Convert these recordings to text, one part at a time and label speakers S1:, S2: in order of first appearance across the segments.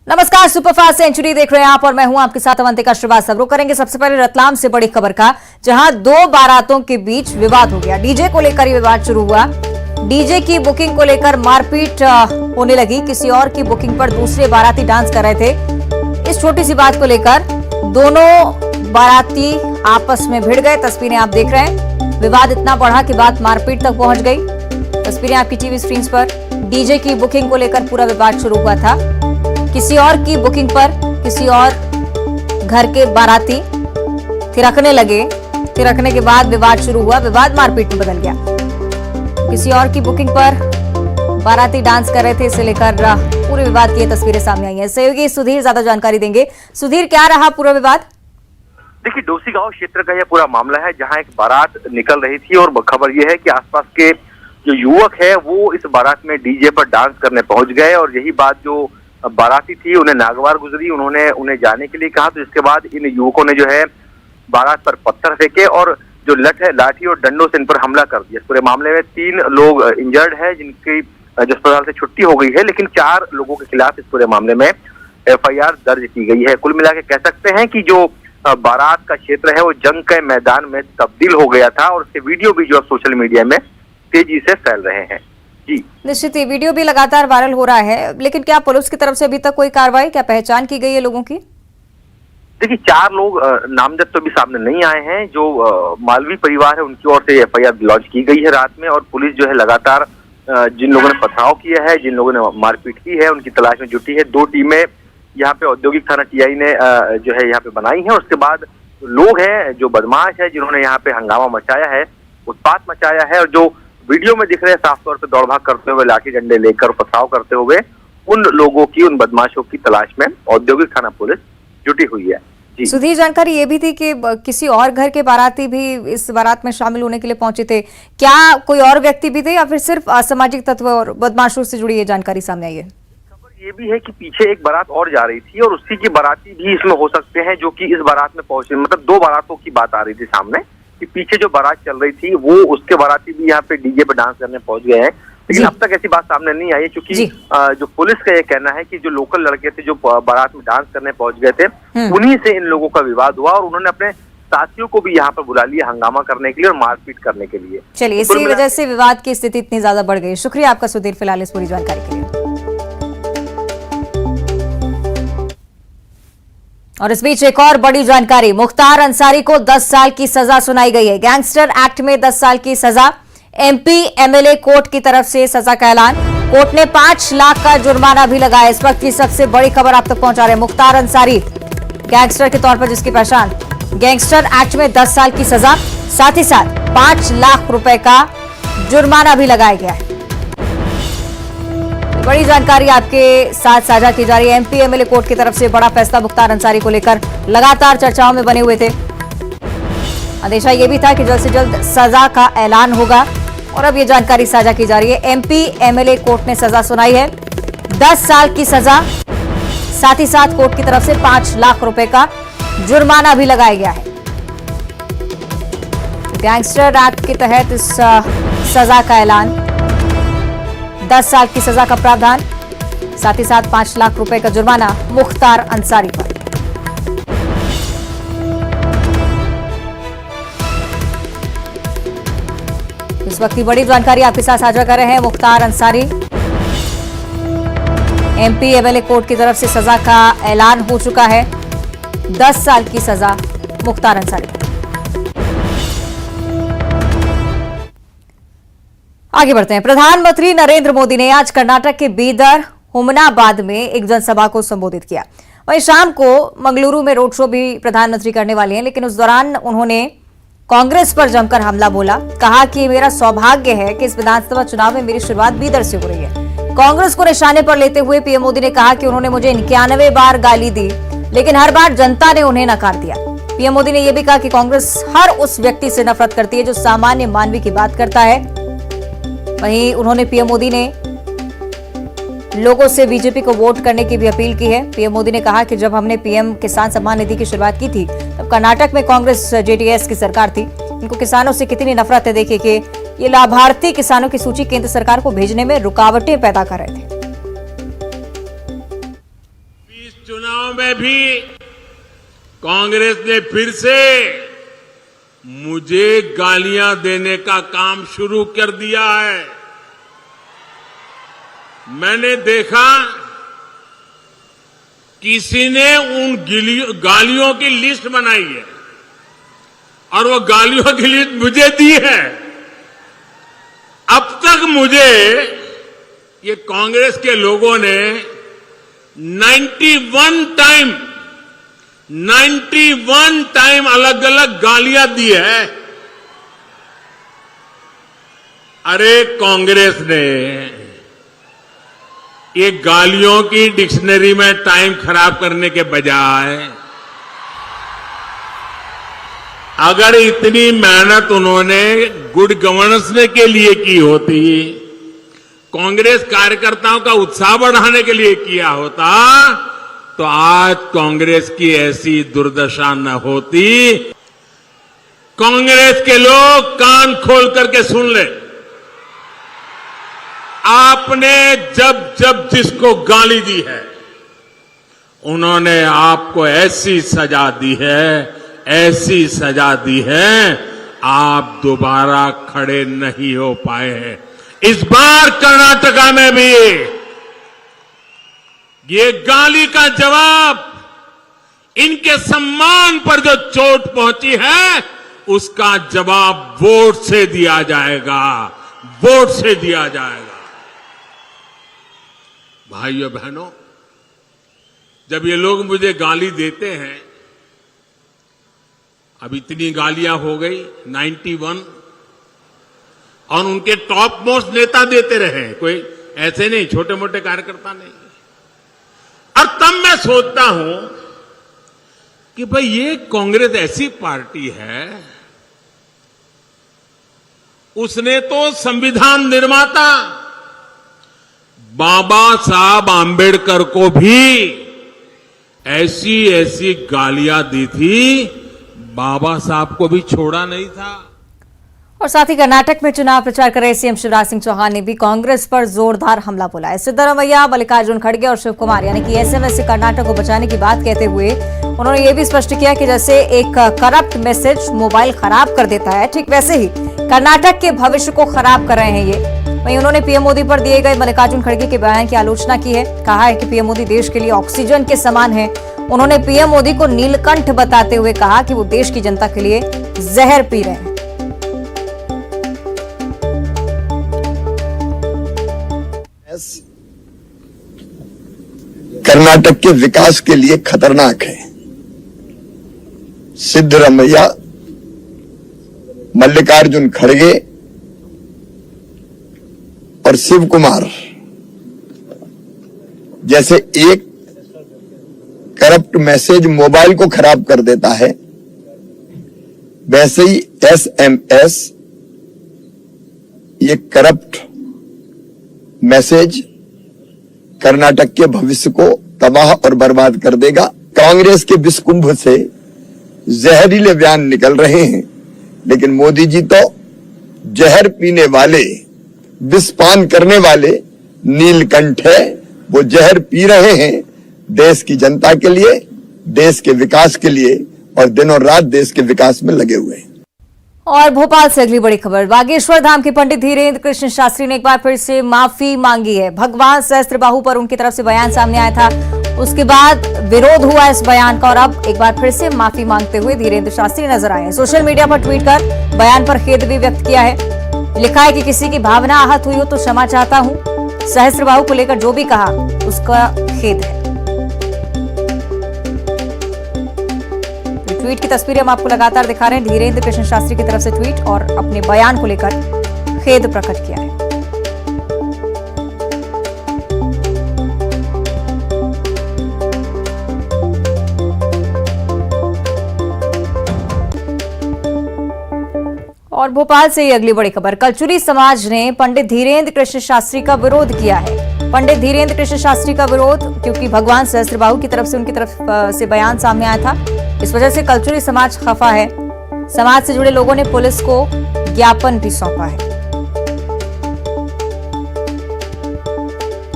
S1: नमस्कार, superfast century देख रहे हैं आप और मैं हूं आपके साथ अवंतिका श्रीवास्तव। रुक करेंगे सबसे पहले रतलाम से बड़ी खबर का, जहां दो बारातों के बीच विवाद हो गया। डीजे को लेकर ये विवाद शुरू हुआ। डीजे की बुकिंग को लेकर मारपीट होने लगी। किसी और की बुकिंग पर दूसरे बाराती डांस कर रहे थे। इस छोटी सी बात को लेकर दोनों बाराती आपस में भिड़ गए। तस्वीरें आप देख रहे हैं। विवाद इतना बढ़ा कि बात मारपीट तक पहुंच गई। तस्वीरें आपकी टीवी स्क्रीन पर। डीजे की बुकिंग को लेकर पूरा विवाद शुरू हुआ था। किसी और की बुकिंग पर किसी और घर के बाराती थिरकने लगे। थिरकने के बाद विवाद शुरू हुआ। विवाद मारपीट में बदल गया। किसी और की बुकिंग पर बाराती डांस कर रहे थे। इसे लेकर पूरे विवाद की तस्वीरें सामने आई हैं। सहयोगी सुधीर ज्यादा जानकारी देंगे। सुधीर, क्या रहा पूरा विवाद?
S2: देखिए, डोसी गांव क्षेत्र का यह पूरा मामला है, जहां एक बारात निकल रही थी और खबर यह है कि आसपास के जो युवक है वो इस बारात में डीजे पर डांस करने पहुंच गए और यही बात जो बाराती थी उन्हें नागवार गुजरी। उन्होंने उन्हें जाने के लिए कहा, तो इसके बाद इन युवकों ने जो है बारात पर पत्थर फेंके और जो लाठी और डंडों से इन पर हमला कर दिया। इस पूरे मामले में 3 लोग इंजर्ड है, जिनकी अस्पताल से छुट्टी हो गई है, लेकिन 4 लोगों के खिलाफ इस पूरे मामले में FIR दर्ज की गई है। कुल मिला के कह सकते हैं कि जो बारात का क्षेत्र है वो जंग के मैदान में तब्दील हो गया था और उसके वीडियो भी जो सोशल मीडिया में तेजी से फैल रहे हैं। जी
S1: निश्चित ही वीडियो भी लगातार वायरल हो रहा है, लेकिन क्या पुलिस की तरफ से अभी तक कोई कार्रवाई, क्या पहचान की गई है लोगों की?
S2: देखिए, 4 लोग नामजद तो भी सामने नहीं आए हैं। जो मालवी परिवार है उनकी ओर से FIR लॉन्च की गई है रात में और पुलिस जो है लगातार जिन लोगों ने पथराव किया है, जिन लोगों ने मारपीट की है, उनकी तलाश में जुटी है। 2 टीमें यहाँ पे औद्योगिक थाना TI ने जो है यहाँ पे बनाई है। उसके बाद लोग हैं जो बदमाश है, जिन्होंने यहाँ पे हंगामा मचाया है, उत्पात मचाया है और जो वीडियो में दिख रहे हैं साफ तौर पे दौड़ भाग करते हुए, लाठी डंडे लेकर पथराव करते हुए, उन लोगों की, उन बदमाशों की तलाश में औद्योगिक थाना पुलिस जुटी हुई है।
S1: सुधीर, जानकारी ये भी थी कि किसी और घर के बाराती भी इस बारात में शामिल होने के लिए पहुंचे थे। क्या कोई और व्यक्ति भी थे या फिर सिर्फ असामाजिक तत्व और बदमाशों से जुड़ी ये जानकारी सामने आई है?
S2: खबर ये भी है कि पीछे एक बारात और जा रही थी और उसी की बाराती भी इसमें हो सकते हैं, जो कि इस बारात में पहुंचे। मतलब 2 बारातों की बात आ रही थी सामने कि पीछे जो बारात चल रही थी वो उसके बाराती भी यहाँ पे डीजे पे डांस करने पहुंच गए हैं, लेकिन अब तक ऐसी बात सामने नहीं आई है। क्योंकि जो पुलिस का ये कहना है कि जो लोकल लड़के थे जो बारात में डांस करने पहुंच गए थे, उन्हीं से इन लोगों का विवाद हुआ और उन्होंने अपने साथियों को भी यहाँ पर बुला लिया हंगामा करने के लिए और मारपीट करने के लिए।
S1: चलिए, इसी वजह से विवाद की स्थिति इतनी ज्यादा बढ़ गई। शुक्रिया आपका सुधीर, फिलहाल इस पूरी जानकारी के लिए। और इस बीच एक और बड़ी जानकारी, मुख्तार अंसारी को 10 साल की सजा सुनाई गई है। गैंगस्टर एक्ट में 10 साल की सजा। MP MLA कोर्ट की तरफ से सजा का ऐलान। कोर्ट ने 5 लाख का जुर्माना भी लगाया। इस वक्त की सबसे बड़ी खबर आप तक पहुंचा रहे हैं। मुख्तार अंसारी गैंगस्टर के तौर पर जिसकी पहचान, गैंगस्टर एक्ट में 10 साल की सजा, साथ ही साथ 5 लाख रुपए का जुर्माना भी लगाया गया है। बड़ी जानकारी आपके साथ साझा की जा रही है। MP MLA कोर्ट की तरफ से बड़ा फैसला मुख्तार अंसारी को लेकर लगातार चर्चाओं में बने हुए थे। अंदेशा ये भी था कि जल्द से जल्द सजा का ऐलान होगा और अब ये जानकारी साझा की जा रही है। MP MLA कोर्ट ने सजा सुनाई है, 10 साल की सजा, साथ ही साथ कोर्ट की तरफ से 5 लाख रुपए का जुर्माना भी लगाया गया है। गैंगस्टर एक्ट के तहत इस सजा का ऐलान, 10 साल की सजा का प्रावधान, साथ ही साथ 5 लाख रुपए का जुर्माना मुख्तार अंसारी पर। इस वक्त की बड़ी जानकारी आपके साथ साझा कर रहे हैं। Mukhtar Ansari, MP MLA court की तरफ से सजा का ऐलान हो चुका है। 10 साल की सजा मुख्तार अंसारी। आगे बढ़ते हैं। प्रधानमंत्री नरेंद्र मोदी ने आज कर्नाटक के बीदर हुमनाबाद में एक जनसभा को संबोधित किया। वहीं शाम को मंगलुरु में रोड शो भी प्रधानमंत्री करने वाले हैं, लेकिन उस दौरान उन्होंने कांग्रेस पर जमकर हमला बोला। कहा कि मेरा सौभाग्य है कि इस विधानसभा चुनाव में मेरी शुरुआत बीदर से हो रही है। कांग्रेस को निशाने पर लेते हुए PM मोदी ने कहा कि उन्होंने मुझे 91 बार गाली दी, लेकिन हर बार जनता ने उन्हें नकार दिया। PM मोदी ने यह भी कहा कि कांग्रेस हर उस व्यक्ति से नफरत करती है जो सामान्य मानवीय की बात करता है। वहीं उन्होंने PM मोदी ने लोगों से बीजेपी को वोट करने की भी अपील की है। PM मोदी ने कहा कि जब हमने PM किसान सम्मान निधि की शुरुआत की थी, तब कर्नाटक में कांग्रेस JDS की सरकार थी। इनको किसानों से कितनी नफरत है। देखिए कि ये लाभार्थी किसानों की सूची केंद्र सरकार को भेजने में रुकावटें पैदा कर रहे थे।
S3: में भी कांग्रेस ने फिर से मुझे गालियां देने का काम शुरू कर दिया है। मैंने देखा किसी ने उन गालियों की लिस्ट बनाई है और वो गालियों की लिस्ट मुझे दी है। अब तक मुझे ये कांग्रेस के लोगों ने 91 टाइम अलग अलग गालियां दी है। अरे कांग्रेस ने ये गालियों की डिक्शनरी में टाइम खराब करने के बजाय अगर इतनी मेहनत उन्होंने गुड गवर्नेंस के लिए की होती, कांग्रेस कार्यकर्ताओं का उत्साह बढ़ाने के लिए किया होता, तो आज कांग्रेस की ऐसी दुर्दशा न होती। कांग्रेस के लोग कान खोल करके सुन ले, आपने जब जब जिसको गाली दी है उन्होंने आपको ऐसी सजा दी है, ऐसी सजा दी है, आप दोबारा खड़े नहीं हो पाए हैं। इस बार कर्नाटका में भी ये गाली का जवाब, इनके सम्मान पर जो चोट पहुंची है उसका जवाब वोट से दिया जाएगा, वोट से दिया जाएगा। भाइयों बहनों, जब ये लोग मुझे गाली देते हैं, अब इतनी गालियां हो गई 91, और उनके टॉप मोस्ट नेता देते रहे, कोई ऐसे नहीं, छोटे मोटे कार्यकर्ता नहीं। और तब मैं सोचता हूं कि भाई ये कांग्रेस ऐसी पार्टी है, उसने तो संविधान निर्माता बाबा साहब आंबेडकर को भी ऐसी ऐसी गालियां दी थी, बाबा साहब को भी छोड़ा नहीं था।
S1: और साथ ही कर्नाटक में चुनाव प्रचार कर रहे सीएम शिवराज सिंह चौहान ने भी कांग्रेस पर जोरदार हमला बोला है। सिद्धरामैया, मल्लिकार्जुन खड़गे और शिव कुमार यानी कि एसएमएस से कर्नाटक को बचाने की बात कहते हुए उन्होंने ये भी स्पष्ट किया कि जैसे एक करप्ट मैसेज मोबाइल खराब कर देता है, ठीक वैसे ही कर्नाटक के भविष्य को खराब कर रहे हैं ये। वहीं उन्होंने पीएम मोदी पर दिए गए मल्लिकार्जुन खड़गे के बयान की आलोचना की है। कहा है कि पीएम मोदी देश के लिए ऑक्सीजन के समान है। उन्होंने पीएम मोदी को नीलकंठ बताते हुए कहा कि वो देश की जनता के लिए जहर पी रहे हैं।
S4: कर्नाटक के विकास के लिए खतरनाक है। सिद्धरामैया, मल्लिकार्जुन खड़गे और शिव कुमार जैसे एक करप्ट मैसेज मोबाइल को खराब कर देता है, वैसे ही एसएमएस ये करप्ट मैसेज कर्नाटक के भविष्य को तबाह और बर्बाद कर देगा। कांग्रेस के विषकुंभ से जहरीले बयान निकल रहे हैं, लेकिन मोदी जी तो जहर पीने वाले, विषपान करने वाले नीलकंठ है। वो जहर पी रहे हैं देश की जनता के लिए, देश के विकास के लिए, और दिनों रात देश के विकास में लगे हुए हैं।
S1: और भोपाल से अगली बड़ी खबर, बागेश्वर धाम के पंडित धीरेन्द्र कृष्ण शास्त्री ने एक बार फिर से माफी मांगी है। भगवान सहस्त्रबाहु पर उनकी तरफ से बयान सामने आया था, उसके बाद विरोध हुआ इस बयान का, और अब एक बार फिर से माफी मांगते हुए धीरेन्द्र शास्त्री नजर आए हैं। सोशल मीडिया पर ट्वीट कर बयान पर खेद भी व्यक्त किया है। लिखा है कि किसी की भावना आहत हुई हो तो क्षमा चाहता हूं। सहस्त्रबाहु को लेकर जो भी कहा उसका खेद है। ट्वीट की तस्वीरें हम आपको लगातार दिखा रहे हैं। धीरेन्द्र कृष्ण शास्त्री की तरफ से ट्वीट और अपने बयान को लेकर खेद प्रकट किया है। और भोपाल से ही अगली बड़ी खबर, कलचुरी समाज ने पंडित धीरेन्द्र कृष्ण शास्त्री का विरोध किया है। पंडित धीरेन्द्र कृष्ण शास्त्री का विरोध क्योंकि भगवान सहस्त्रबाहु की तरफ से उनकी तरफ से बयान सामने आया था, इस वजह से कलचुरी समाज खफा है। समाज से जुड़े लोगों ने पुलिस को ज्ञापन भी सौंपा है।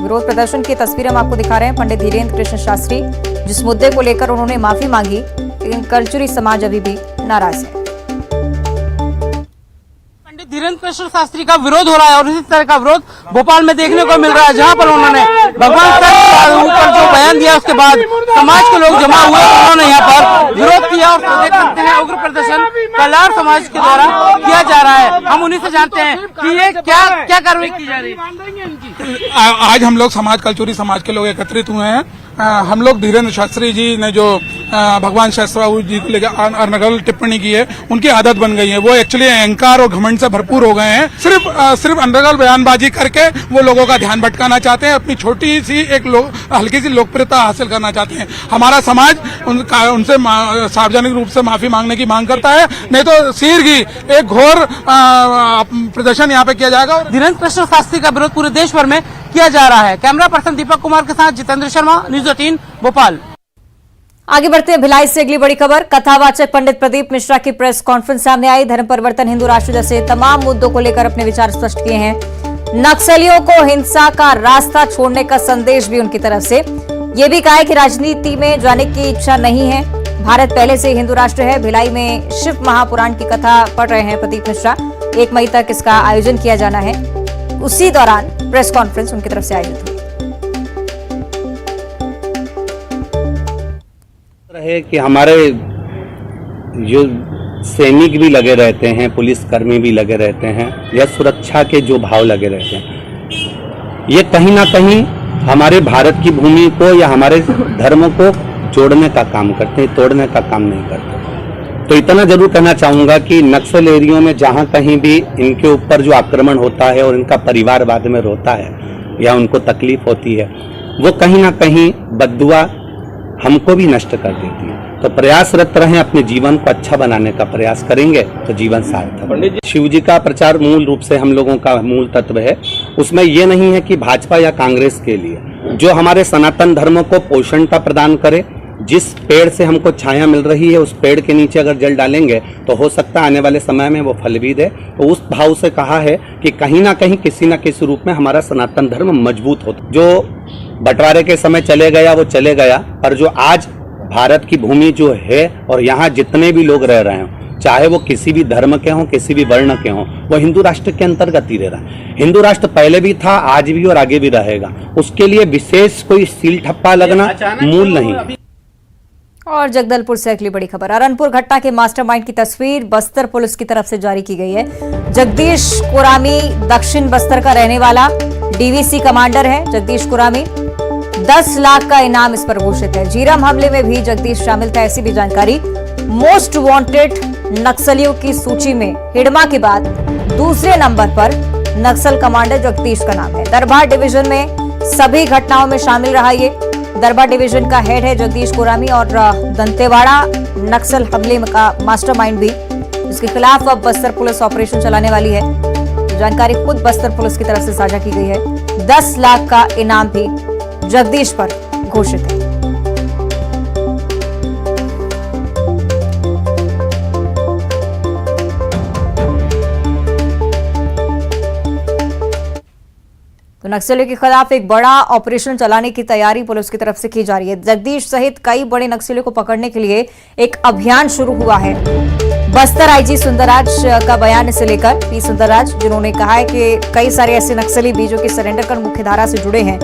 S1: विरोध प्रदर्शन की तस्वीरें हम आपको दिखा रहे हैं। पंडित धीरेन्द्र कृष्ण शास्त्री जिस मुद्दे को लेकर उन्होंने माफी मांगी, लेकिन कलचुरी समाज अभी भी नाराज है।
S5: पंडित धीरेन्द्र कृष्ण शास्त्री का विरोध हो रहा है और इसी तरह का विरोध भोपाल में देखने को मिल रहा है, जहां पर उन्होंने भगवान के ऊपर जो बयान दिया उसके बाद समाज के लोग जमा हुए, उन्होंने यहाँ पर विरोध किया और देख सकते हैं उग्र प्रदर्शन कल्याण समाज के द्वारा किया जा रहा है। हम उन्हीं से जानते हैं कि ये क्या कार्रवाई की जा रही है।
S6: आज हम लोग कलचुरी समाज के लोग एकत्रित हुए हैं। हम लोग धीरेन्द्र शास्त्री जी ने जो भगवान शास्त्री जी को लेकर अनर्गल टिप्पणी की है, उनकी आदत बन गई है। वो एक्चुअली अहंकार और घमंड से भरपूर हो गए हैं। सिर्फ अनर्गल बयानबाजी करके वो लोगों का ध्यान भटकाना चाहते हैं, अपनी छोटी सी हल्की सी लोकप्रियता हासिल करना चाहते हैं। हमारा समाज उनसे सार्वजनिक रूप से माफी मांगने की मांग करता है, नहीं तो शीघ्र एक घोर प्रदर्शन यहाँ पे किया जाएगा।
S5: धीरेन्द्र कृष्ण शास्त्री का विरोध पूरे देश भर में किया जा रहा है। कैमरा पर्सन दीपक कुमार के साथ जितेंद्र शर्मा, न्यूज 18 भोपाल।
S1: आगे बढ़ते हैं भिलाई से अगली बड़ी खबर। कथावाचक पंडित प्रदीप मिश्रा की प्रेस कॉन्फ्रेंस सामने आई। धर्म परिवर्तन, हिंदू राष्ट्र जैसे तमाम मुद्दों को लेकर अपने विचार स्पष्ट किए हैं। नक्सलियों को हिंसा का रास्ता छोड़ने का संदेश भी उनकी तरफ से। ये भी कहा है कि राजनीति में जाने की इच्छा नहीं है, भारत पहले से हिंदू राष्ट्र है। भिलाई में शिव महापुराण की कथा पढ़ रहे हैं प्रदीप मिश्रा। 1 मई तक इसका आयोजन किया जाना है। उसी दौरान प्रेस कॉन्फ्रेंस उनकी तरफ से आयोजित हुई।
S7: है कि हमारे जो सैनिक भी लगे रहते हैं, पुलिसकर्मी भी लगे रहते हैं, या सुरक्षा के जो भाव लगे रहते हैं, ये कहीं ना कहीं हमारे भारत की भूमि को या हमारे धर्म को जोड़ने का काम करते हैं, तोड़ने का काम नहीं करते। तो इतना जरूर कहना चाहूंगा कि नक्सल एरियो में जहां कहीं भी इनके ऊपर जो आक्रमण होता है और इनका परिवारवाद में रोता है या उनको तकलीफ होती है, वो कहीं ना कहीं बद्दुआ हमको भी नष्ट कर देती है। तो प्रयासरत रहें, अपने जीवन को अच्छा बनाने का प्रयास करेंगे तो जीवन सार्थक। शिव जी का प्रचार मूल रूप से हम लोगों का मूल तत्व है। उसमें ये नहीं है कि भाजपा या कांग्रेस के लिए, जो हमारे सनातन धर्म को पोषणता प्रदान करे। जिस पेड़ से हमको छाया मिल रही है, उस पेड़ के नीचे अगर जल डालेंगे तो हो सकता है आने वाले समय में वो फल भी दे। तो उस भाव से कहा है कि कहीं ना कहीं किसी न किसी रूप में हमारा सनातन धर्म मजबूत होता। जो बंटवारे के समय चले गया वो चले गया, पर जो आज भारत की भूमि जो है और यहाँ जितने भी लोग रह रहे हों, चाहे वो किसी भी धर्म के हों, किसी भी वर्ण के हों, वो हिंदू राष्ट्र के अंतर्गत ही रह रहा है। हिंदू राष्ट्र पहले भी था, आज भी और आगे भी रहेगा। उसके लिए विशेष कोई सील ठप्पा लगना मूल नहीं।
S1: और जगदलपुर से अगली बड़ी खबर। अरनपुर घटना के मास्टरमाइंड की तस्वीर बस्तर पुलिस की तरफ से जारी की गई है। जगदीश कुरामी दक्षिण बस्तर का रहने वाला डीवीसी कमांडर है। जगदीश कुरामी 10 लाख का इनाम इस पर घोषित है। जीरम हमले में भी जगदीश शामिल था, ऐसी भी जानकारी। मोस्ट वांटेड नक्सलियों की सूची में हिडमा के बाद दूसरे नंबर पर नक्सल कमांडर जगदीश का नाम है। दरबार डिवीजन में सभी घटनाओं में शामिल रहा। ये दरबार डिवीजन का हेड है जगदीश कुरामी और दंतेवाड़ा नक्सल हमले का मास्टरमाइंड भी, जिसके खिलाफ अब बस्तर पुलिस ऑपरेशन चलाने वाली है। जानकारी खुद बस्तर पुलिस की तरफ से साझा की गई है। 10 लाख का इनाम भी जगदीश पर घोषित है। तो नक्सलियों के खिलाफ एक बड़ा ऑपरेशन चलाने की तैयारी पुलिस की तरफ से की जा रही है। जगदीश सहित कई बड़े नक्सलियों को पकड़ने के लिए एक अभियान शुरू हुआ है। बस्तर आईजी सुंदरराज का बयान इसे लेकर, पी सुंदरराज, जिन्होंने कहा है कि कई सारे ऐसे नक्सली भी जो कि सरेंडर कर मुख्यधारा से जुड़े हैं,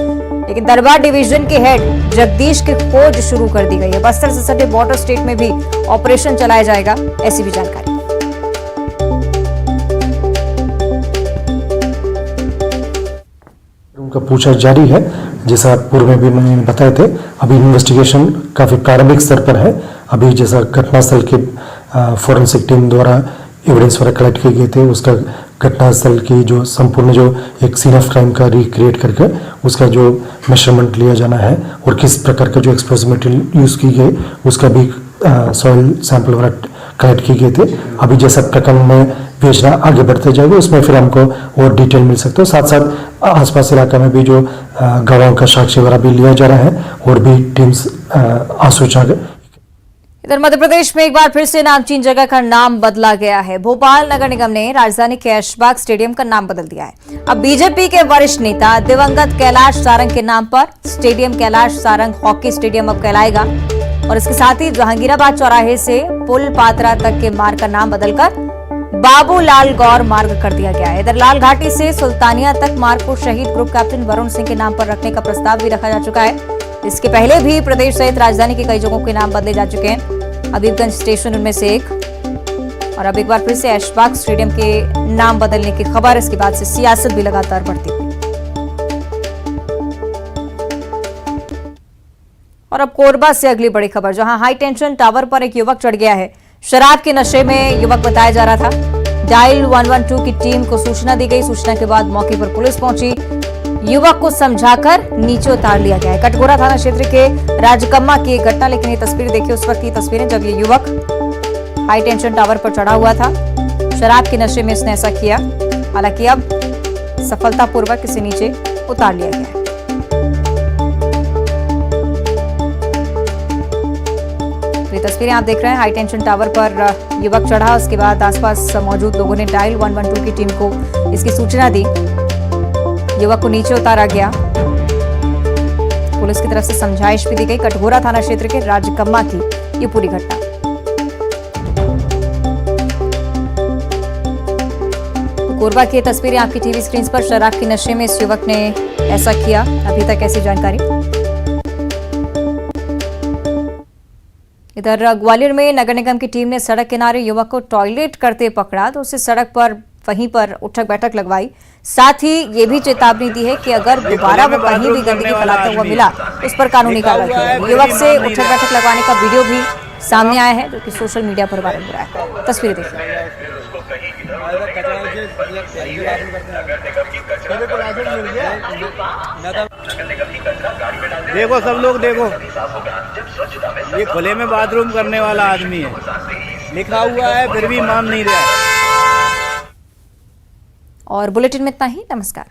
S1: लेकिन दरबार डिवीजन के हेड जगदीश की खोज शुरू कर दी गई है। बस्तर से सटे बॉर्डर स्टेट में भी ऑपरेशन चलाया जाएगा, ऐसी भी जानकारी।
S8: उनका पूछताछ जारी है, जैसा पूर्व में भी मैंने बताए थे। अभी इन्वेस्टिगेशन काफी प्रारंभिक स्तर पर है। अभी जैसा घटनास्थल के फोरेंसिक टीम द्वारा एविडेंस वगैरह कलेक्ट किए गए थे, उसका घटनास्थल की जो संपूर्ण जो एक सीन ऑफ क्राइम का रिक्रिएट करके उसका जो मेजरमेंट लिया जाना है और किस प्रकार का जो एक्सप्लोसिव मटेरियल यूज की गई उसका भी सॉइल सैंपल वगैरह कलेक्ट किए गए थे। अभी जैसा प्रकरण में भेजना आगे बढ़ते जाएगा, उसमें फिर हमको और डिटेल मिल सकते हो। साथ साथ आसपास इलाका में भी जो गवाहों का साक्ष्य वगैरह भी लिया जा रहा है और भी टीम्स आसूचना।
S1: इधर मध्य प्रदेश में एक बार फिर से नामचीन जगह का नाम बदला गया है। भोपाल नगर निगम ने राजधानी के ऐशबाग स्टेडियम का नाम बदल दिया है। अब बीजेपी के वरिष्ठ नेता दिवंगत कैलाश सारंग के नाम पर stadium Kailash Sarang hockey stadium अब कहलाएगा और इसके साथ ही जहांगीराबाद चौराहे से पुल पात्रा तक के मार्ग का नाम बदलकर बाबूलाल गौर मार्ग कर दिया गया है। इधर लाल घाटी से सुल्तानिया तक मार्ग को शहीद ग्रुप कैप्टन वरुण सिंह के नाम पर रखने का प्रस्ताव भी रखा जा चुका है। इसके पहले भी प्रदेश सहित राजधानी के कई जगहों के नाम बदले जा चुके हैं। हबीबगंज स्टेशन उनमें से एक, और अब एक बार फिर से ऐशबाग स्टेडियम के नाम बदलने की खबर। इसके बाद से सियासत भी लगातार बढ़ती हुई। और अब कोरबा से अगली बड़ी खबर, जहां हाई टेंशन टावर पर एक युवक चढ़ गया है। शराब के नशे में युवक बताया जा रहा था। डायल 112 की टीम को सूचना दी गई। सूचना के बाद मौके पर पुलिस पहुंची। युवक को समझाकर नीचे उतार लिया गया है। कटघोरा थाना क्षेत्र के राजकम्मा की एक घटना, लेकिन ये तस्वीर देखिए उस वक्त की तस्वीरें जब ये युवक हाई टेंशन टावर पर चढ़ा हुआ था। शराब के नशे में इसने ऐसा किया। हालांकि अब सफलतापूर्वक इसे नीचे उतार लिया गया है। ये तस्वीरें आप देख रहे हैं, हाई टेंशन टावर पर युवक चढ़ा। उसके बाद आसपास मौजूद लोगों ने डायल 112 की टीम को इसकी सूचना दी। युवक को नीचे उतारा गया। पुलिस की तरफ से समझाइश भी दी गई। कटघोरा थाना क्षेत्र के राजकम्मा की ये पूरी घटना। कोरबा की तस्वीरें आपकी टीवी स्क्रीन पर। शराब के नशे में इस युवक ने ऐसा किया। अभी तक ऐसी जानकारी। इधर ग्वालियर में नगर निगम की टीम ने सड़क किनारे युवक को टॉयलेट करते पकड़ा तो उसे सड़क पर वहीं पर उठक बैठक लगवाई। साथ ही ये भी चेतावनी दी है कि अगर दोबारा वो कहीं भी गंदगी फैलाता हुआ मिला उस पर कानूनी कार्रवाई की। युवक से उठक बैठक लगवाने का वीडियो भी सामने आया है जो कि सोशल मीडिया पर वायरल हो रहा है। तस्वीरें देखिए।
S9: देखो सब लोग देखो, ये खुले में बाथरूम करने वाला आदमी है, लिखा हुआ है फिर भी मान नहीं रहा है।
S1: और बुलेटिन में इतना ही। नमस्कार।